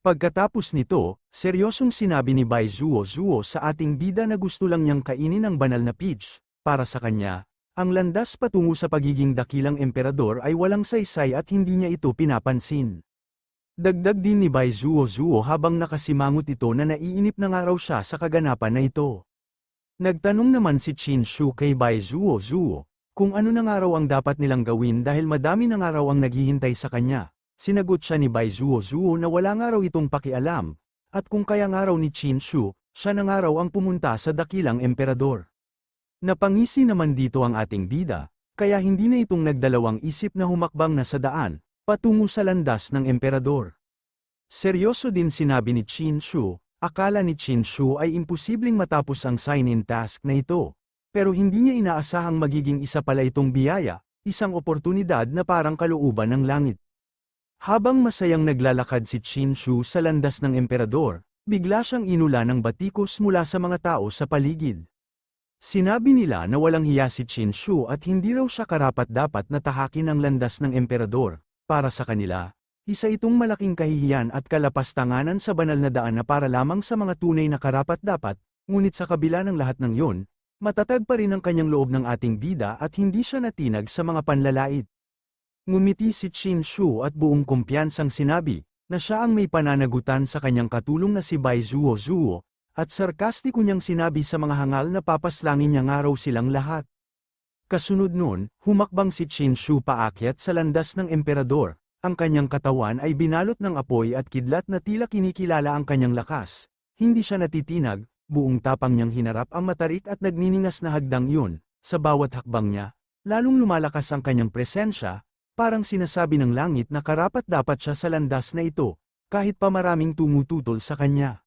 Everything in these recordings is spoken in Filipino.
Pagkatapos nito, seryosong sinabi ni Bai Zuo sa ating bida na gusto lang niyang kainin ang banal na peach. Para sa kanya, ang landas patungo sa pagiging dakilang emperador ay walang saysay at hindi niya ito pinapansin. Dagdag din ni Bai Zuo habang nakasimangot ito na naiinip na nga raw siya sa kaganapan na ito. Nagtanong naman si Qin Shu kay Bai Zuo kung ano na nga raw ang dapat nilang gawin dahil madami na nga raw ang naghihintay sa kanya. Sinagot siya ni Bai Zuo na wala nga raw itong pakialam, at kung kaya nga raw ni Qin Shu, siya na nga raw ang pumunta sa dakilang emperador. Napangisi naman dito ang ating bida, kaya hindi na itong nagdalawang isip na humakbang na sa daan, patungo sa landas ng emperador. Seryoso din sinabi ni Qin Shu, akala ni Qin Shu ay imposibleng matapos ang sign-in task na ito, pero hindi niya inaasahang magiging isa pala itong biyaya, isang oportunidad na parang kalooban ng langit. Habang masayang naglalakad si Qin Shu sa landas ng emperador, bigla siyang inula ng batikos mula sa mga tao sa paligid. Sinabi nila na walang hiya si Qin Shu at hindi raw siya karapat-dapat na tahakin ang landas ng emperador. Para sa kanila, isa itong malaking kahihiyan at kalapastanganan sa banal na daan na para lamang sa mga tunay na karapat-dapat, ngunit sa kabila ng lahat ng yon, matatag pa rin ang kanyang loob ng ating bida at hindi siya natinag sa mga panlalait. Ngumiti si Qin Shu at buong kumpiyansang sinabi, na siya ang may pananagutan sa kanyang katulong na si Bai Zuo, at sarkastiko niyang sinabi sa mga hangal na papaslangin niya nga raw silang lahat. Kasunod nun, humakbang si Qin Shu paakyat sa landas ng emperador, ang kanyang katawan ay binalot ng apoy at kidlat na tila kinikilala ang kanyang lakas. Hindi siya natitinag, buong tapang niyang hinarap ang matarik at nagniningas na hagdang yun, sa bawat hakbang niya, lalong lumalakas ang kanyang presensya. Parang sinasabi ng langit na karapat-dapat siya sa landas na ito, kahit pa maraming tumututol sa kanya.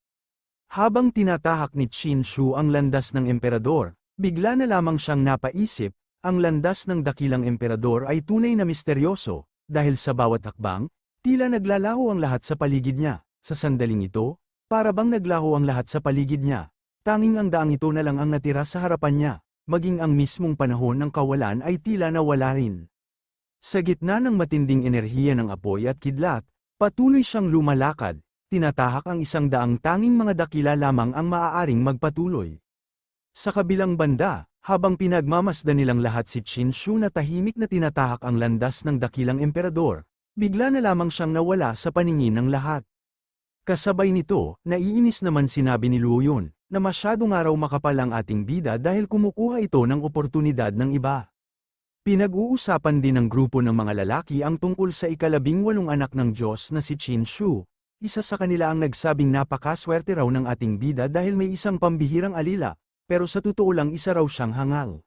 Habang tinatahak ni Qin Shu ang landas ng emperador, bigla na lamang siyang napaisip, ang landas ng dakilang emperador ay tunay na misteryoso, dahil sa bawat hakbang, tila naglalaho ang lahat sa paligid niya. Sa sandaling ito, para bang naglaho ang lahat sa paligid niya. Tanging ang daang ito na lang ang natira sa harapan niya, maging ang mismong panahon ng kawalan ay tila nawala rin. Sa gitna ng matinding enerhiya ng apoy at kidlat, patuloy siyang lumalakad, tinatahak ang 100 tanging mga dakila lamang ang maaaring magpatuloy. Sa kabilang banda, habang pinagmamasdan nilang lahat si Qin Shu na tahimik na tinatahak ang landas ng dakilang emperador, bigla na lamang siyang nawala sa paningin ng lahat. Kasabay nito, naiinis naman sinabi ni Luo Yun, na masyado nga raw makapal ang ating bida dahil kumukuha ito ng oportunidad ng iba. Pinag-uusapan din ng grupo ng mga lalaki ang tungkol sa ika-18 anak ng Diyos na si Qin Shu. Isa sa kanila ang nagsabing napakaswerte raw ng ating bida dahil may isang pambihirang alila, pero sa totoo lang isa raw siyang hangal.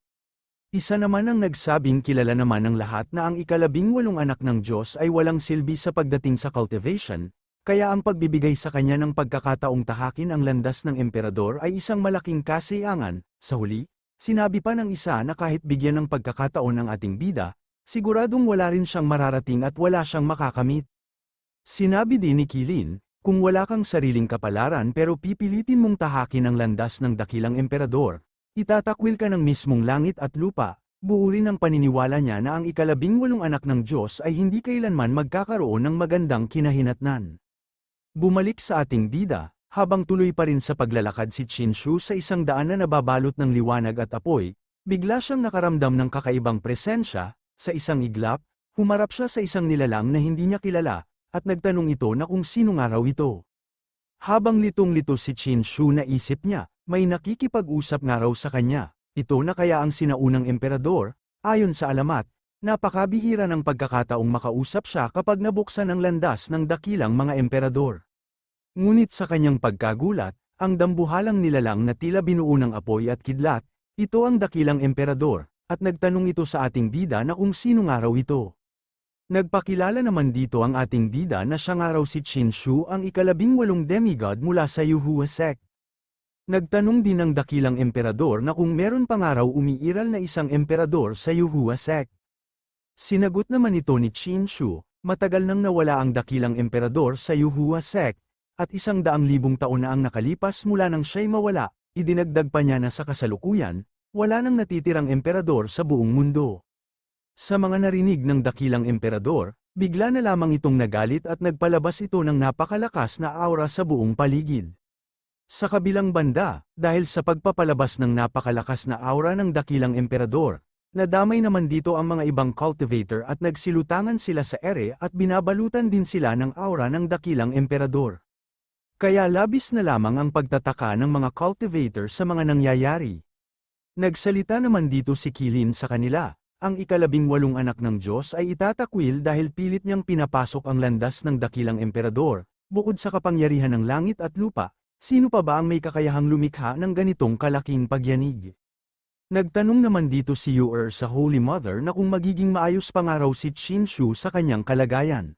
Isa naman ang nagsabing kilala naman ng lahat na ang ika-18 anak ng Diyos ay walang silbi sa pagdating sa cultivation, kaya ang pagbibigay sa kanya ng pagkakataong tahakin ang landas ng emperador ay isang malaking kasiyahan. Sa huli, sinabi pa ng isa na kahit bigyan ng pagkakataon ng ating bida, siguradong wala rin siyang mararating at wala siyang makakamit. Sinabi din ni Qilin, kung wala kang sariling kapalaran pero pipilitin mong tahakin ang landas ng dakilang emperador, itatakwil ka ng mismong langit at lupa. Buo rin ang paniniwala niya na ang ika-18 anak ng Diyos ay hindi kailanman magkakaroon ng magandang kinahinatnan. Bumalik sa ating bida. Habang tuloy pa rin sa paglalakad si Qin Shu sa isang daan na nababalot ng liwanag at apoy, bigla siyang nakaramdam ng kakaibang presensya. Sa isang iglap, humarap siya sa isang nilalang na hindi niya kilala, at nagtanong ito na kung sino nga raw ito. Habang litong-lito si Qin Shu naisip niya, may nakikipag-usap nga raw sa kanya. Ito na kaya ang sinaunang emperador. Ayon sa alamat, napakabihira ng pagkakataong makausap siya kapag nabuksan ang landas ng dakilang mga emperador. Ngunit sa kanyang pagkagulat, ang dambuhalang nilalang na tila binuo ng apoy at kidlat, ito ang dakilang emperador, at nagtanong ito sa ating bida na kung sino nga raw ito. Nagpakilala naman dito ang ating bida na siya nga raw si Qin Shu ang ika-18 demigod mula sa Yuhua sect. Nagtanong din ang dakilang emperador na kung meron pa nga raw umiiral na isang emperador sa Yuhua sect. Sinagot naman ito ni Qin Shu, matagal nang nawala ang dakilang emperador sa Yuhua sect, at 100,000 taon na ang nakalipas mula nang siya'y mawala. Idinagdag pa niya na sa kasalukuyan, wala nang natitirang emperador sa buong mundo. Sa mga narinig ng dakilang emperador, Bigla na lamang itong nagalit at nagpalabas ito ng napakalakas na aura sa buong paligid. Sa kabilang banda, dahil sa pagpapalabas ng napakalakas na aura ng dakilang emperador, nadamay naman dito ang mga ibang cultivator at nagsilutangan sila sa ere at binabalutan din sila ng aura ng dakilang emperador. Kaya labis na lamang ang pagtataka ng mga cultivator sa mga nangyayari. Nagsalita naman dito si Kilin sa kanila, ang ika-18 anak ng Diyos ay itatakwil dahil pilit niyang pinapasok ang landas ng dakilang emperador, bukod sa kapangyarihan ng langit at lupa. Sino pa ba ang may kakayahang lumikha ng ganitong kalaking pagyanig? Nagtanong naman dito si Yu'er sa Holy Mother na kung magiging maayos pa nga raw si Qinshu sa kanyang kalagayan.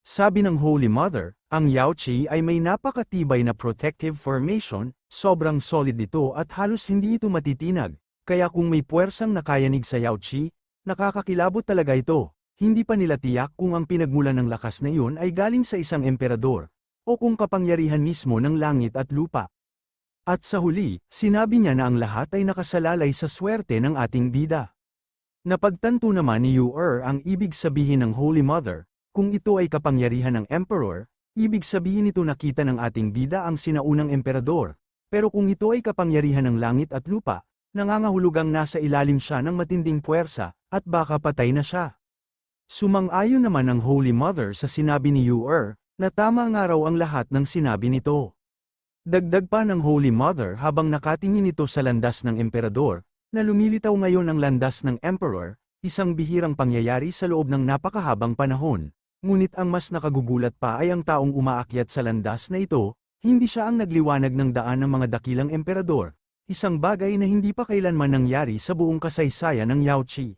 Sabi ng Holy Mother, ang Yaoqi ay may napakatibay na protective formation, sobrang solid ito at halos hindi ito matitinag, kaya kung may puwersang nakayanig sa Yaoqi, nakakakilabot talaga ito. Hindi pa nila tiyak kung ang pinagmulan ng lakas na iyon ay galing sa isang emperador, o kung kapangyarihan mismo ng langit at lupa. At sa huli, sinabi niya na ang lahat ay nakasalalay sa swerte ng ating bida. Napagtanto naman ni Yu'er ang ibig sabihin ng Holy Mother, kung ito ay kapangyarihan ng Emperor, ibig sabihin nito nakita ng ating bida ang sinaunang emperador, pero kung ito ay kapangyarihan ng langit at lupa, nangangahulugang nasa ilalim siya ng matinding puwersa, at baka patay na siya. Sumang-ayon naman ang Holy Mother sa sinabi ni Yu'er, na tama nga raw ang lahat ng sinabi nito. Dagdag pa ng Holy Mother habang nakatingin ito sa landas ng emperador, na lumilitaw ngayon ang landas ng Emperor, isang bihirang pangyayari sa loob ng napakahabang panahon. Ngunit ang mas nakagugulat pa ay ang taong umaakyat sa landas na ito, hindi siya ang nagliwanag ng daan ng mga dakilang emperador, isang bagay na hindi pa kailanman nangyari sa buong kasaysayan ng Yaoqi.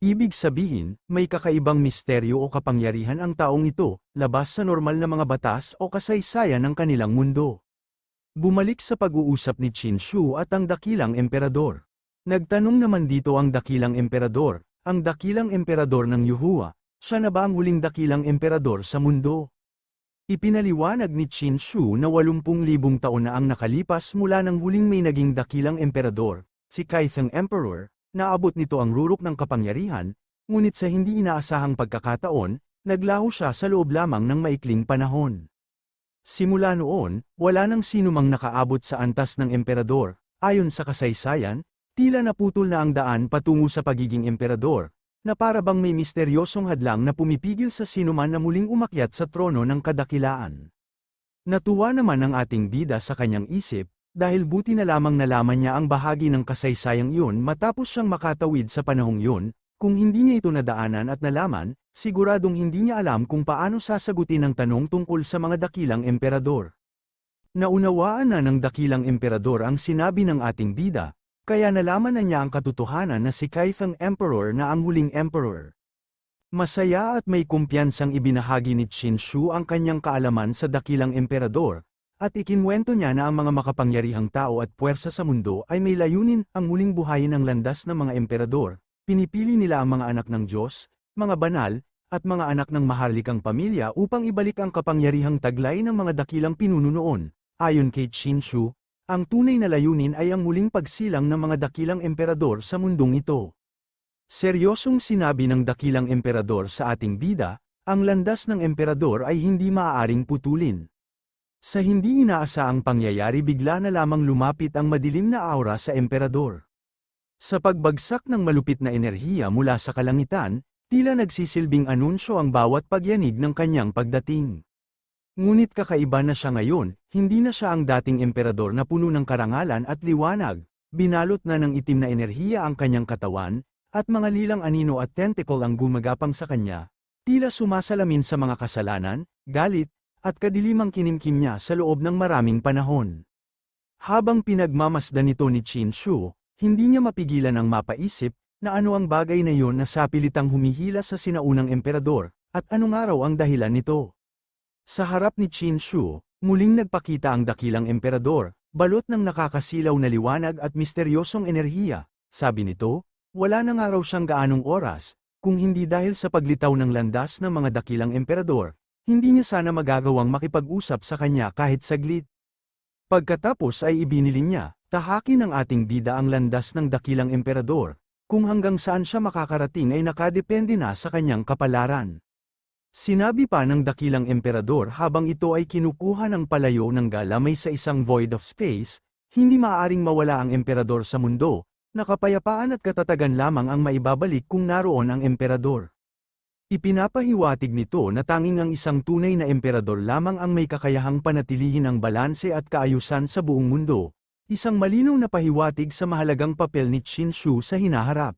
Ibig sabihin, may kakaibang misteryo o kapangyarihan ang taong ito, labas sa normal na mga batas o kasaysayan ng kanilang mundo. Bumalik sa pag-uusap ni Qinshu at ang dakilang emperador. Nagtanong naman dito ang dakilang emperador, ang dakilang emperador ng Yuhua, siya na ba ang huling dakilang emperador sa mundo? Ipinaliwanag ni Qinshu na 80,000 taon na ang nakalipas mula nang huling may naging dakilang emperador, si Kaifeng Emperor. Naabot nito ang rurok ng kapangyarihan, ngunit sa hindi inaasahang pagkakataon, naglaho siya sa loob lamang ng maikling panahon. Simula noon, wala nang sinumang nakaabot sa antas ng emperador. Ayon sa kasaysayan, tila naputol na ang daan patungo sa pagiging emperador, na para bang may misteryosong hadlang na pumipigil sa sinuman na muling umakyat sa trono ng kadakilaan. Natuwa naman ang ating bida sa kanyang isip, dahil buti na lamang nalaman niya ang bahagi ng kasaysayang iyon matapos siyang makatawid sa panahong iyon. Kung hindi niya ito nadaanan at nalaman, siguradong hindi niya alam kung paano sasagutin ang tanong tungkol sa mga dakilang emperador. Naunawaan na ng dakilang emperador ang sinabi ng ating bida, kaya nalaman na niya ang katotohanan na si Kaifeng Emperor na ang huling emperor. Masaya at may kumpiyansang ibinahagi ni Qinshu ang kanyang kaalaman sa dakilang emperador, at ikinwento niya na ang mga makapangyarihang tao at puwersa sa mundo ay may layunin ang muling buhayin ang landas ng mga emperador. Pinipili nila ang mga anak ng Diyos, mga banal, at mga anak ng maharlikang pamilya upang ibalik ang kapangyarihang taglay ng mga dakilang pinuno noon. Ayon kay Qinshu, ang tunay na layunin ay ang muling pagsilang ng mga dakilang emperador sa mundong ito. Seryosong sinabi ng dakilang emperador sa ating bida, ang landas ng emperador ay hindi maaaring putulin. Sa hindi inaasahang pangyayari bigla na lamang lumapit ang madilim na aura sa emperador. Sa pagbagsak ng malupit na enerhiya mula sa kalangitan, tila nagsisilbing anunsyo ang bawat pagyanig ng kanyang pagdating. Ngunit kakaiba na siya ngayon, hindi na siya ang dating emperador na puno ng karangalan at liwanag, binalot na ng itim na enerhiya ang kanyang katawan, at mga lilang anino at tentacle ang gumagapang sa kanya, tila sumasalamin sa mga kasalanan, galit, at kadilimang kinimkim niya sa loob ng maraming panahon. Habang pinagmamasdan nito ni Qinshu, hindi niya mapigilan ang mapaisip, na ano ang bagay na iyon na sapilitang humihila sa sinaunang emperador, at anong araw ang dahilan nito. Sa harap ni Qinshu, muling nagpakita ang dakilang emperador, balot ng nakakasilaw na liwanag at misteryosong enerhiya. Sabi nito, wala na nga raw siyang gaanong oras, kung hindi dahil sa paglitaw ng landas ng mga dakilang emperador. Hindi niya sana magagawang makipag-usap sa kanya kahit saglit. Pagkatapos ay ibinilin niya, tahakin ng ating bida ang landas ng dakilang emperador, kung hanggang saan siya makakarating ay nakadepende na sa kanyang kapalaran. Sinabi pa ng dakilang emperador habang ito ay kinukuha ng palayo ng galamay sa isang void of space, hindi maaaring mawala ang emperador sa mundo, na kapayapaan at katatagan lamang ang maibabalik kung naroon ang emperador. Ipinapahiwatig nito na tanging ang isang tunay na emperador lamang ang may kakayahang panatilihin ang balanse at kaayusan sa buong mundo, isang malinaw na pahiwatig sa mahalagang papel ni Qin Shi sa hinaharap.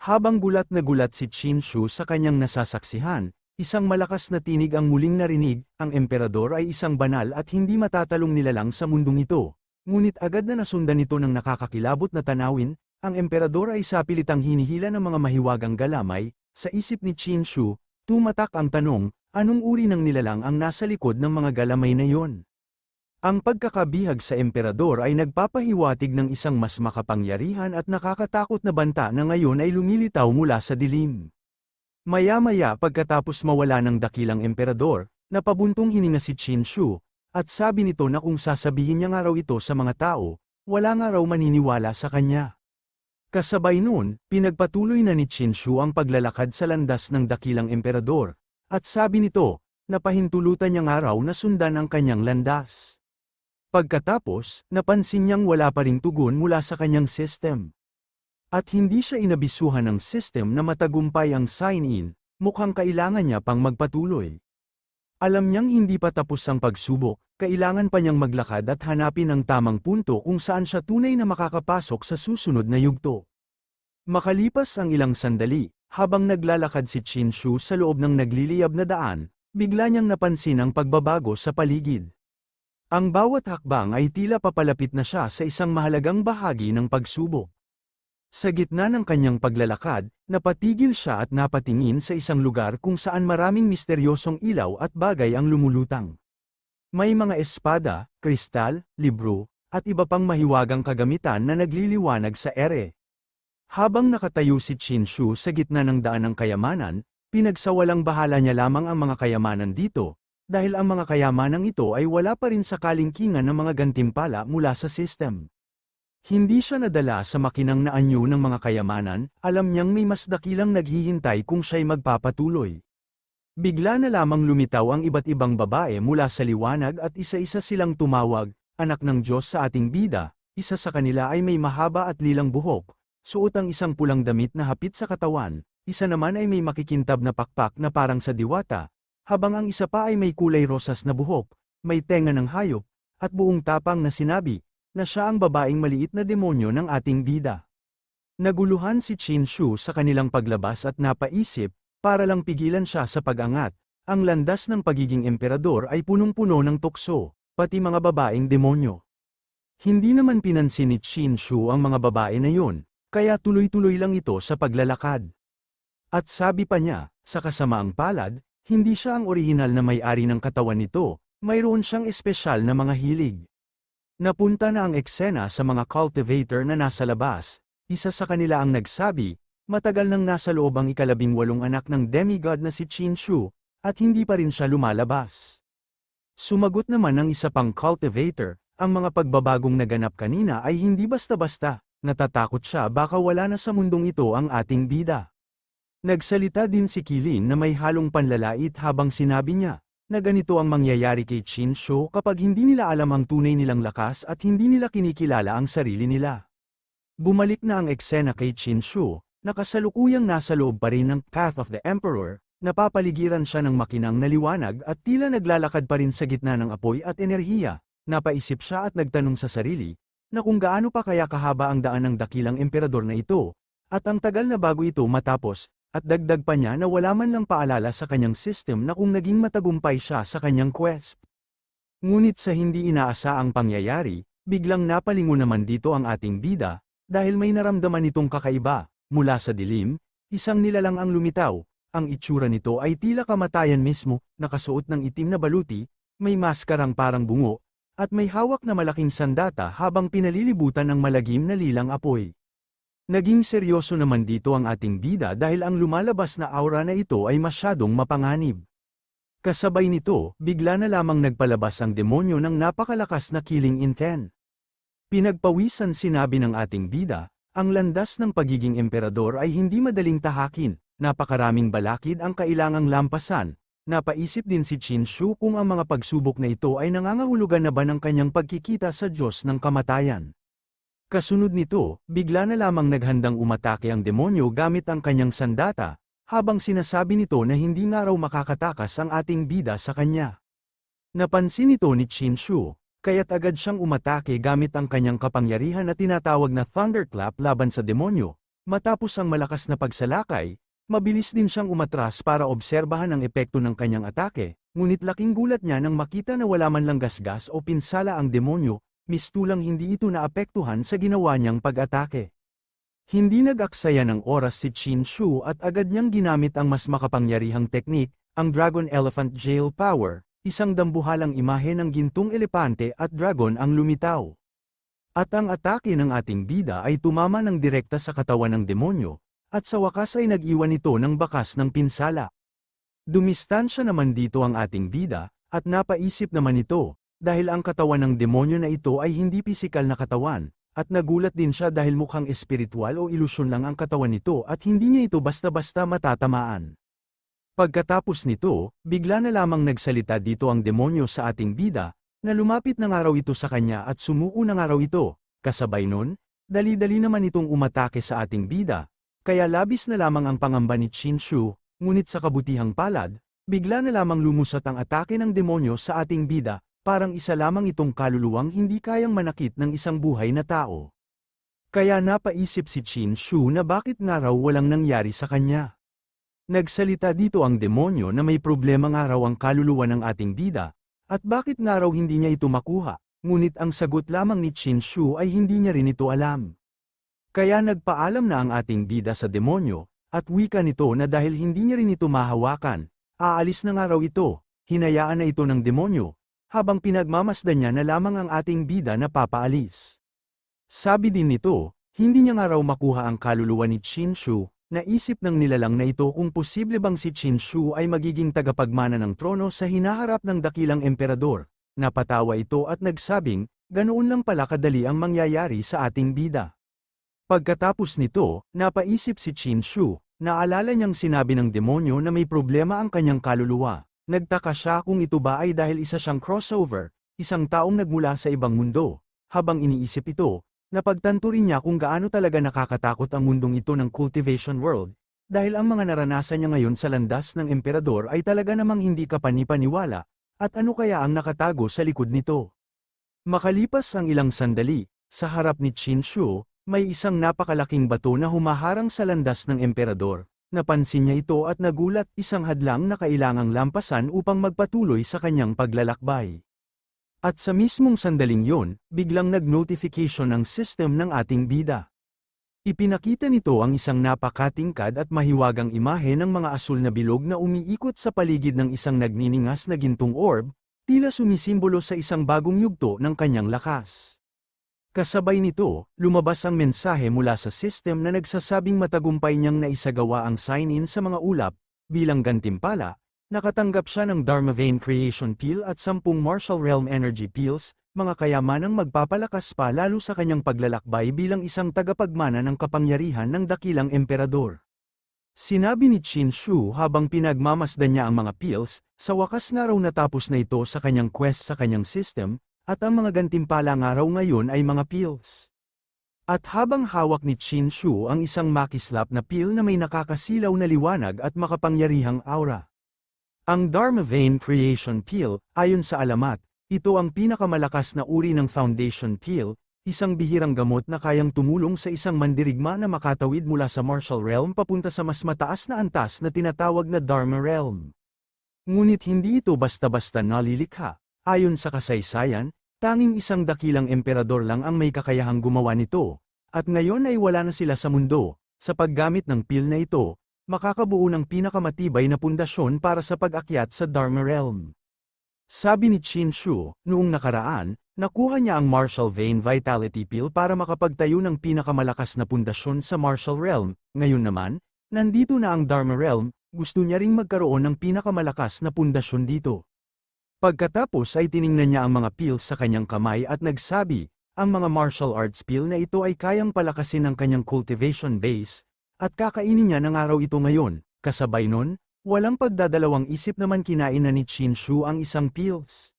Habang gulat na gulat si Qin Shi sa kanyang nasasaksihan, isang malakas na tinig ang muling narinig, ang emperador ay isang banal at hindi matatalong nilalang sa mundong ito. Ngunit agad na nasundan nito ng nakakakilabot na tanawin, ang emperador ay sapilitang hinihila ng mga mahiwagang galamay. Sa isip ni Qin Shi, tumatak ang tanong, anong uri ng nilalang ang nasa likod ng mga galamay na yon? Ang pagkakabihag sa emperador ay nagpapahiwatig ng isang mas makapangyarihan at nakakatakot na banta na ngayon ay lumilitaw mula sa dilim. Maya-maya pagkatapos mawala ng dakilang emperador, napabuntong hininga si Qin Shi, at sabi nito na kung sasabihin niya nga raw ito sa mga tao, wala nga raw maniniwala sa kanya. Kasabay noon, pinagpatuloy na ni Qin Shi ang paglalakad sa landas ng dakilang emperador, at sabi nito, na pahintulutan niya nga raw na sundan ang kanyang landas. Pagkatapos, napansin niyang wala pa ring tugon mula sa kanyang system. At hindi siya inabisuhan ng system na matagumpay ang sign-in, mukhang kailangan niya pang magpatuloy. Alam niyang hindi pa tapos ang pagsubok, kailangan pa niyang maglakad at hanapin ang tamang punto kung saan siya tunay na makakapasok sa susunod na yugto. Makalipas ang ilang sandali, habang naglalakad si Qin Shi sa loob ng nagliliyab na daan, bigla niyang napansin ang pagbabago sa paligid. Ang bawat hakbang ay tila papalapit na siya sa isang mahalagang bahagi ng pagsubok. Sa gitna ng kanyang paglalakad, napatigil siya at napatingin sa isang lugar kung saan maraming misteryosong ilaw at bagay ang lumulutang. May mga espada, kristal, libro, at iba pang mahiwagang kagamitan na nagliliwanag sa ere. Habang nakatayo si Qin Shi sa gitna ng daan ng kayamanan, pinagsawalang bahala niya lamang ang mga kayamanan dito, dahil ang mga kayamanang ito ay wala pa rin sa kalingkingan ng mga gantimpala mula sa system. Hindi siya nadala sa makinang na anyo ng mga kayamanan, alam niyang may mas dakilang naghihintay kung siya'y magpapatuloy. Bigla na lamang lumitaw ang iba't ibang babae mula sa liwanag at isa-isa silang tumawag, anak ng Diyos sa ating bida, isa sa kanila ay may mahaba at lilang buhok, suot ang isang pulang damit na hapit sa katawan, isa naman ay may makikintab na pakpak na parang sa diwata, habang ang isa pa ay may kulay rosas na buhok, may tenga ng hayop, at buong tapang na sinabi, na siya ang babaeng maliit na demonyo ng ating bida. Naguluhan si Qin Shi sa kanilang paglabas at napaisip, para lang pigilan siya sa pag-angat, ang landas ng pagiging emperador ay punong-puno ng tukso, pati mga babaeng demonyo. Hindi naman pinansin ni Qin Shi ang mga babae na yun, kaya tuloy-tuloy lang ito sa paglalakad. At sabi pa niya, sa kasamaang palad, hindi siya ang orihinal na may-ari ng katawan nito, mayroon siyang espesyal na mga hilig. Napunta na ang eksena sa mga cultivator na nasa labas, isa sa kanila ang nagsabi, matagal nang nasa loob ang 18 anak ng demigod na si Qin Shi, at hindi pa rin siya lumalabas. Sumagot naman ng isa pang cultivator, ang mga pagbabagong naganap kanina ay hindi basta-basta, natatakot siya baka wala na sa mundong ito ang ating bida. Nagsalita din si Qilin na may halong panlalait habang sinabi niya, na ganito ang mangyayari kay Qin Shi kapag hindi nila alam ang tunay nilang lakas at hindi nila kinikilala ang sarili nila. Bumalik na ang eksena kay Qin Shi, nakasalukuyang nasa loob pa rin ng Path of the Emperor, napapaligiran siya ng makinang na liwanag at tila naglalakad pa rin sa gitna ng apoy at enerhiya. Napaisip siya at nagtanong sa sarili, na kung gaano pa kaya kahaba ang daan ng dakilang emperador na ito, at ang tagal na bago ito matapos, at dagdag pa niya na wala man lang paalala sa kanyang system na kung naging matagumpay siya sa kanyang quest. Ngunit sa hindi inaasaang pangyayari, biglang napalingon naman dito ang ating bida, dahil may naramdaman itong kakaiba, mula sa dilim, isang nilalang ang lumitaw, ang itsura nito ay tila kamatayan mismo, nakasuot ng itim na baluti, may maskarang parang bungo, at may hawak na malaking sandata habang pinalilibutan ng malagim na lilang apoy. Naging seryoso naman dito ang ating bida dahil ang lumalabas na aura na ito ay masyadong mapanganib. Kasabay nito, bigla na lamang nagpalabas ang demonyo ng napakalakas na killing intent. Pinagpawisan sinabi ng ating bida, ang landas ng pagiging emperador ay hindi madaling tahakin, napakaraming balakid ang kailangang lampasan, Napaisip din si Qin Shu kung ang mga pagsubok na ito ay nangangahulugan na ba ng kanyang pagkikita sa Diyos ng kamatayan. Kasunod nito, bigla na lamang naghandang umatake ang demonyo gamit ang kanyang sandata, habang sinasabi nito na hindi nga raw makakatakas ang ating bida sa kanya. Napansin ito ni Qin Shu, kaya't agad siyang umatake gamit ang kanyang kapangyarihan na tinatawag na Thunderclap laban sa demonyo. Matapos ang malakas na pagsalakay, mabilis din siyang umatras para obserbahan ang epekto ng kanyang atake, ngunit laking gulat niya nang makita na wala man lang gasgas o pinsala ang demonyo, mistulang hindi ito naapektuhan sa ginawa niyang pag-atake. Hindi nag-aksaya ng oras si Qin Shu at agad niyang ginamit ang mas makapangyarihang teknik, ang Dragon Elephant Jail Power, isang dambuhalang imahe ng gintong elepante at dragon ang lumitaw. At ang atake ng ating bida ay tumama ng direkta sa katawan ng demonyo, at sa wakas ay nag-iwan ito ng bakas ng pinsala. Dumistansya naman dito ang ating bida, at napaisip naman ito, dahil ang katawan ng demonyo na ito ay hindi pisikal na katawan, at nagulat din siya dahil mukhang espiritual o ilusyon lang ang katawan nito at hindi niya ito basta-basta matatamaan. Pagkatapos nito, bigla na lamang nagsalita dito ang demonyo sa ating bida, na lumapit na nga raw ito sa kanya at sumuko na nga raw ito, kasabay nun, dali-dali naman itong umatake sa ating bida, kaya labis na lamang ang pangamba ni Qin Shu, ngunit sa kabutihang palad, bigla na lamang lumusot ang atake ng demonyo sa ating bida, parang isa lamang itong kaluluwang hindi kayang manakit ng isang buhay na tao. Kaya napaisip si Qin Shu na bakit nga raw walang nangyari sa kanya. Nagsalita dito ang demonyo na may problema nga raw ang kaluluwa ng ating bida, at bakit nga raw hindi niya ito makuha, ngunit ang sagot lamang ni Qin Shu ay hindi niya rin ito alam. Kaya nagpaalam na ang ating bida sa demonyo, at wika nito na dahil hindi niya rin ito mahawakan, aalis na nga raw ito, hinayaan na ito ng demonyo, habang pinagmamasdan niya na lamang ang ating bida na papaalis. Sabi din nito, hindi niya nga raw makuha ang kaluluwa ni Qin Shu, naisip ng nilalang na ito kung posible bang si Qin Shu ay magiging tagapagmana ng trono sa hinaharap ng dakilang emperador. Napatawa ito at nagsabing, ganoon lang pala kadali ang mangyayari sa ating bida. Pagkatapos nito, napaisip si Qin Shu, naalala niyang sinabi ng demonyo na may problema ang kanyang kaluluwa. Nagtaka siya kung ito ba ay dahil isa siyang crossover, isang taong nagmula sa ibang mundo. Habang iniisip ito, napagtanto rin niya kung gaano talaga nakakatakot ang mundong ito ng cultivation world, dahil ang mga naranasan niya ngayon sa landas ng emperador ay talaga namang hindi kapanipaniwala, at ano kaya ang nakatago sa likod nito. Makalipas ang ilang sandali, sa harap ni Qin Shu, may isang napakalaking bato na humaharang sa landas ng emperador. Napansin niya ito at nagulat, isang hadlang na kailangang lampasan upang magpatuloy sa kanyang paglalakbay. At sa mismong sandaling yon, biglang nag-notification ang system ng ating bida. Ipinakita nito ang isang napakatingkad at mahiwagang imahe ng mga asul na bilog na umiikot sa paligid ng isang nagniningas na gintong orb, tila sumisimbolo sa isang bagong yugto ng kanyang lakas. Kasabay nito, lumabas ang mensahe mula sa system na nagsasabing matagumpay niyang naisagawa ang sign-in sa mga ulap, bilang gantimpala, nakatanggap siya ng Dharma Vein Creation Peel at 10 Martial Realm Energy Peels, mga kayamanang magpapalakas pa lalo sa kanyang paglalakbay bilang isang tagapagmana ng kapangyarihan ng dakilang emperador. Sinabi ni Qin Shu habang pinagmamasdan niya ang mga peels, sa wakas nga raw natapos na ito sa kanyang quest sa kanyang system, at ang mga gantimpala nga raw ngayon ay mga peels. At habang hawak ni Qin Shu ang isang makislap na peel na may nakakasilaw na liwanag at makapangyarihang aura. Ang Dharma Vein Creation Peel, ayon sa alamat, ito ang pinakamalakas na uri ng Foundation Peel, isang bihirang gamot na kayang tumulong sa isang mandirigma na makatawid mula sa Martial Realm papunta sa mas mataas na antas na tinatawag na Dharma Realm. Ngunit hindi ito basta-basta nalilikha. Ayon sa kasaysayan, tanging isang dakilang emperador lang ang may kakayahang gumawa nito, at ngayon ay wala na sila sa mundo. Sa paggamit ng peel na ito, makakabuo ng pinakamatibay na pundasyon para sa pag-akyat sa Dharma Realm. Sabi ni Qin Shu, noong nakaraan, nakuha niya ang Martial Vein Vitality Peel para makapagtayo ng pinakamalakas na pundasyon sa Martial Realm. Ngayon naman, nandito na ang Dharma Realm, gusto niya ring magkaroon ng pinakamalakas na pundasyon dito. Pagkatapos ay tiningnan niya ang mga peels sa kanyang kamay at nagsabi, ang mga martial arts peel na ito ay kayang palakasin ang kanyang cultivation base, at kakainin niya ng araw ito ngayon. Kasabay nun, Walang pagdadalawang isip naman kinain na ni Chin Shu ang isang pills.